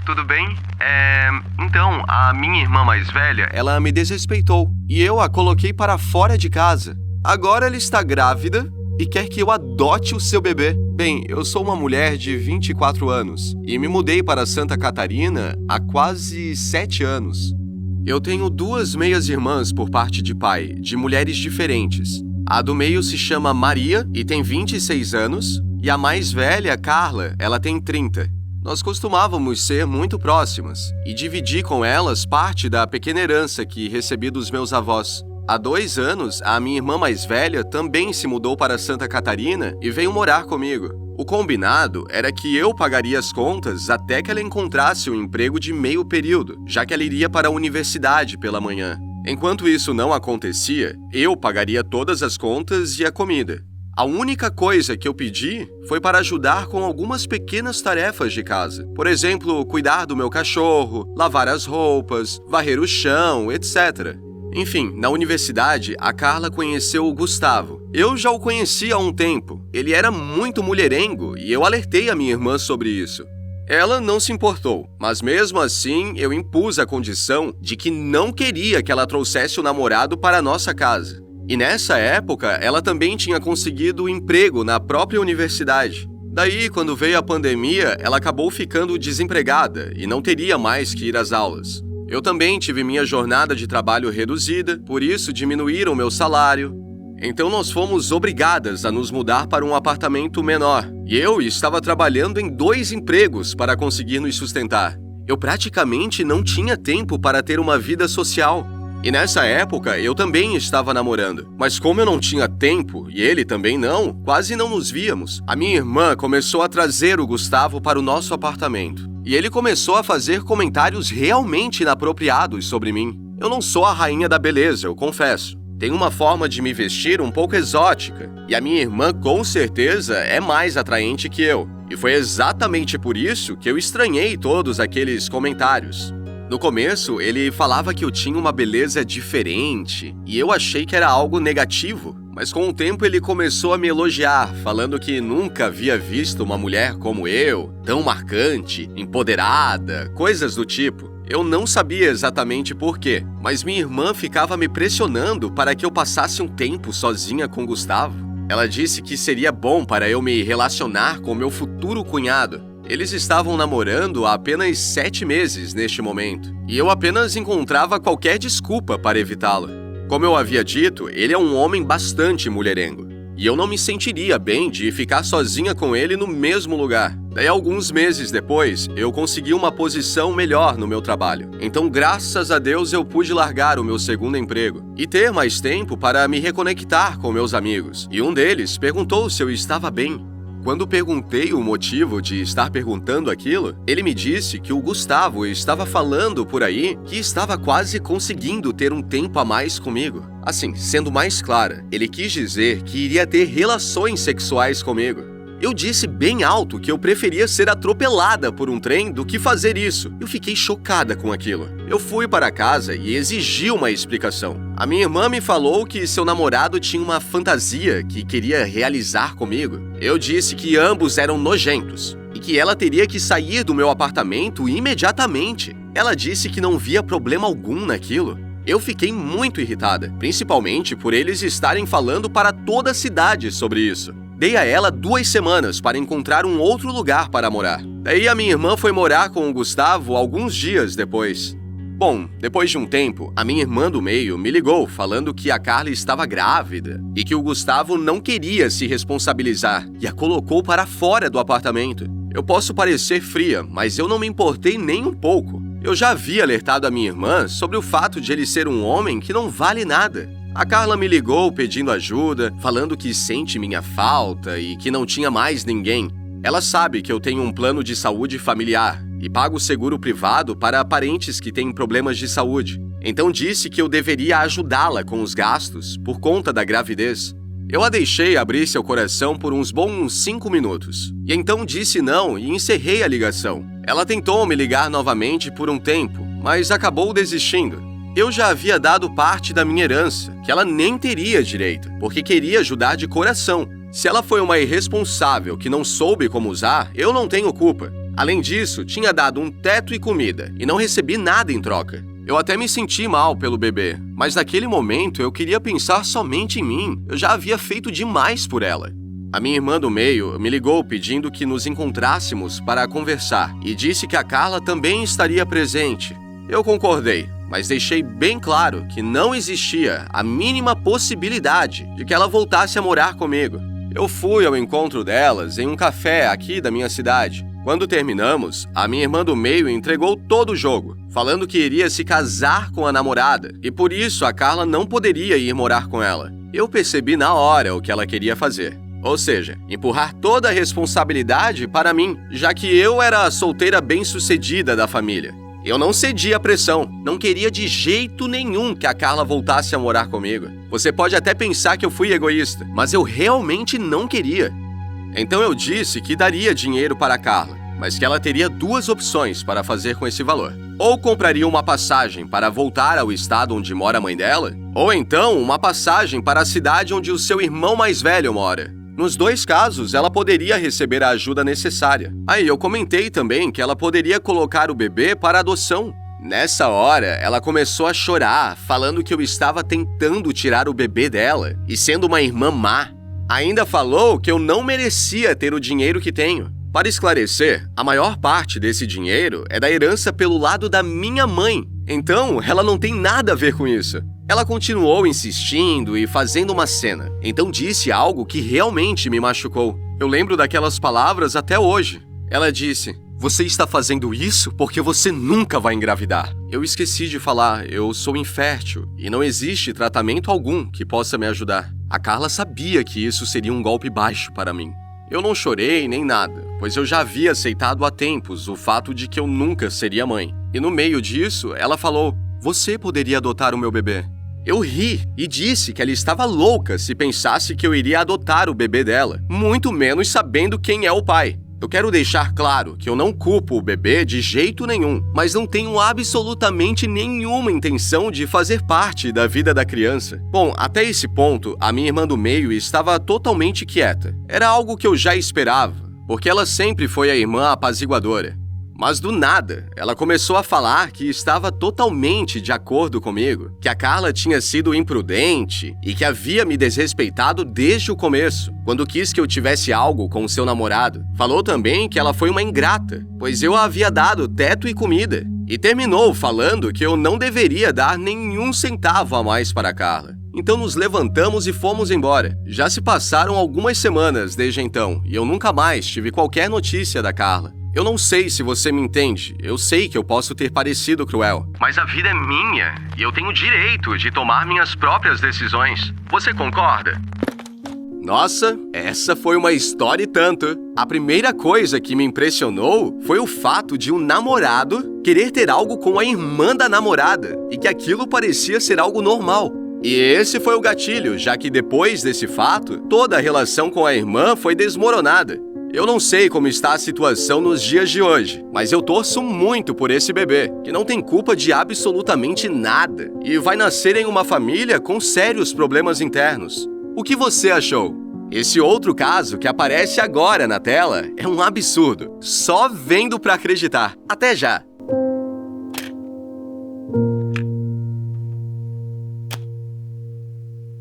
tudo bem? Então, a minha irmã mais velha, ela me desrespeitou e eu a coloquei para fora de casa. Agora ela está grávida e quer que eu adote o seu bebê. Bem, eu sou uma mulher de 24 anos e me mudei para Santa Catarina há quase 7 anos. Eu tenho 2 meias-irmãs por parte de pai, de mulheres diferentes. A do meio se chama Maria e tem 26 anos, e a mais velha, Carla, ela tem 30. Nós costumávamos ser muito próximas e dividi com elas parte da pequena herança que recebi dos meus avós. Há 2 anos, a minha irmã mais velha também se mudou para Santa Catarina e veio morar comigo. O combinado era que eu pagaria as contas até que ela encontrasse um emprego de meio período, já que ela iria para a universidade pela manhã. Enquanto isso não acontecia, eu pagaria todas as contas e a comida. A única coisa que eu pedi foi para ajudar com algumas pequenas tarefas de casa. Por exemplo, cuidar do meu cachorro, lavar as roupas, varrer o chão, etc. Enfim, na universidade, a Carla conheceu o Gustavo. Eu já o conhecia há um tempo. Ele era muito mulherengo e eu alertei a minha irmã sobre isso. Ela não se importou, mas mesmo assim eu impus a condição de que não queria que ela trouxesse o namorado para a nossa casa. E nessa época, ela também tinha conseguido um emprego na própria universidade. Daí, quando veio a pandemia, ela acabou ficando desempregada e não teria mais que ir às aulas. Eu também tive minha jornada de trabalho reduzida, por isso diminuíram meu salário. Então nós fomos obrigadas a nos mudar para um apartamento menor. E eu estava trabalhando em 2 empregos para conseguir nos sustentar. Eu praticamente não tinha tempo para ter uma vida social. E nessa época eu também estava namorando. Mas como eu não tinha tempo, e ele também não, quase não nos víamos. A minha irmã começou a trazer o Gustavo para o nosso apartamento. E ele começou a fazer comentários realmente inapropriados sobre mim. Eu não sou a rainha da beleza, eu confesso. Tenho uma forma de me vestir um pouco exótica. E a minha irmã, com certeza, é mais atraente que eu. E foi exatamente por isso que eu estranhei todos aqueles comentários. No começo, ele falava que eu tinha uma beleza diferente, e eu achei que era algo negativo. Mas com o tempo ele começou a me elogiar, falando que nunca havia visto uma mulher como eu, tão marcante, empoderada, coisas do tipo. Eu não sabia exatamente por quê, mas minha irmã ficava me pressionando para que eu passasse um tempo sozinha com Gustavo. Ela disse que seria bom para eu me relacionar com meu futuro cunhado. Eles estavam namorando há apenas 7 meses neste momento, e eu apenas encontrava qualquer desculpa para evitá-lo. Como eu havia dito, ele é um homem bastante mulherengo, e eu não me sentiria bem de ficar sozinha com ele no mesmo lugar. Daí, alguns meses depois, eu consegui uma posição melhor no meu trabalho. Então, graças a Deus, eu pude largar o meu segundo emprego e ter mais tempo para me reconectar com meus amigos. E um deles perguntou se eu estava bem. Quando perguntei o motivo de estar perguntando aquilo, ele me disse que o Gustavo estava falando por aí que estava quase conseguindo ter um tempo a mais comigo. Assim, sendo mais clara, ele quis dizer que iria ter relações sexuais comigo. Eu disse bem alto que eu preferia ser atropelada por um trem do que fazer isso. Eu fiquei chocada com aquilo. Eu fui para casa e exigi uma explicação. A minha irmã me falou que seu namorado tinha uma fantasia que queria realizar comigo. Eu disse que ambos eram nojentos e que ela teria que sair do meu apartamento imediatamente. Ela disse que não via problema algum naquilo. Eu fiquei muito irritada, principalmente por eles estarem falando para toda a cidade sobre isso. Dei a ela 2 semanas para encontrar um outro lugar para morar. Daí a minha irmã foi morar com o Gustavo alguns dias depois. Bom, depois de um tempo, a minha irmã do meio me ligou falando que a Carla estava grávida e que o Gustavo não queria se responsabilizar e a colocou para fora do apartamento. Eu posso parecer fria, mas eu não me importei nem um pouco. Eu já havia alertado a minha irmã sobre o fato de ele ser um homem que não vale nada. A Carla me ligou pedindo ajuda, falando que sente minha falta e que não tinha mais ninguém. Ela sabe que eu tenho um plano de saúde familiar e pago seguro privado para parentes que têm problemas de saúde. Então disse que eu deveria ajudá-la com os gastos por conta da gravidez. Eu a deixei abrir seu coração por uns bons 5 minutos. E então disse não e encerrei a ligação. Ela tentou me ligar novamente por um tempo, mas acabou desistindo. Eu já havia dado parte da minha herança, que ela nem teria direito, porque queria ajudar de coração. Se ela foi uma irresponsável que não soube como usar, eu não tenho culpa. Além disso, tinha dado um teto e comida, e não recebi nada em troca. Eu até me senti mal pelo bebê, mas naquele momento eu queria pensar somente em mim. Eu já havia feito demais por ela. A minha irmã do meio me ligou pedindo que nos encontrássemos para conversar e disse que a Carla também estaria presente. Eu concordei, mas deixei bem claro que não existia a mínima possibilidade de que ela voltasse a morar comigo. Eu fui ao encontro delas em um café aqui da minha cidade. Quando terminamos, a minha irmã do meio entregou todo o jogo, falando que iria se casar com a namorada e por isso a Carla não poderia ir morar com ela. Eu percebi na hora o que ela queria fazer. Ou seja, empurrar toda a responsabilidade para mim, já que eu era a solteira bem-sucedida da família. Eu não cedi à pressão, não queria de jeito nenhum que a Carla voltasse a morar comigo. Você pode até pensar que eu fui egoísta, mas eu realmente não queria. Então eu disse que daria dinheiro para a Carla, mas que ela teria duas opções para fazer com esse valor. Ou compraria uma passagem para voltar ao estado onde mora a mãe dela, ou então uma passagem para a cidade onde o seu irmão mais velho mora. Nos dois casos, ela poderia receber a ajuda necessária. Aí eu comentei também que ela poderia colocar o bebê para adoção. Nessa hora, ela começou a chorar, falando que eu estava tentando tirar o bebê dela e sendo uma irmã má. Ainda falou que eu não merecia ter o dinheiro que tenho. Para esclarecer, a maior parte desse dinheiro é da herança pelo lado da minha mãe. Então, ela não tem nada a ver com isso. Ela continuou insistindo e fazendo uma cena. Então disse algo que realmente me machucou. Eu lembro daquelas palavras até hoje. Ela disse: "Você está fazendo isso porque você nunca vai engravidar." Eu esqueci de falar, eu sou infértil e não existe tratamento algum que possa me ajudar. A Carla sabia que isso seria um golpe baixo para mim. Eu não chorei nem nada, pois eu já havia aceitado há tempos o fato de que eu nunca seria mãe. E no meio disso, ela falou: "Você poderia adotar o meu bebê." Eu ri e disse que ela estava louca se pensasse que eu iria adotar o bebê dela, muito menos sabendo quem é o pai. Eu quero deixar claro que eu não culpo o bebê de jeito nenhum, mas não tenho absolutamente nenhuma intenção de fazer parte da vida da criança. Bom, até esse ponto, a minha irmã do meio estava totalmente quieta. Era algo que eu já esperava, porque ela sempre foi a irmã apaziguadora. Mas do nada, ela começou a falar que estava totalmente de acordo comigo, que a Carla tinha sido imprudente e que havia me desrespeitado desde o começo, quando quis que eu tivesse algo com o seu namorado. Falou também que ela foi uma ingrata, pois eu a havia dado teto e comida. E terminou falando que eu não deveria dar nenhum centavo a mais para a Carla. Então nos levantamos e fomos embora. Já se passaram algumas semanas desde então, e eu nunca mais tive qualquer notícia da Carla. Eu não sei se você me entende, eu sei que eu posso ter parecido cruel. Mas a vida é minha, e eu tenho o direito de tomar minhas próprias decisões. Você concorda? Nossa, essa foi uma história e tanto. A primeira coisa que me impressionou foi o fato de um namorado querer ter algo com a irmã da namorada, e que aquilo parecia ser algo normal. E esse foi o gatilho, já que depois desse fato, toda a relação com a irmã foi desmoronada. Eu não sei como está a situação nos dias de hoje, mas eu torço muito por esse bebê, que não tem culpa de absolutamente nada e vai nascer em uma família com sérios problemas internos. O que você achou? Esse outro caso que aparece agora na tela é um absurdo. Só vendo pra acreditar. Até já!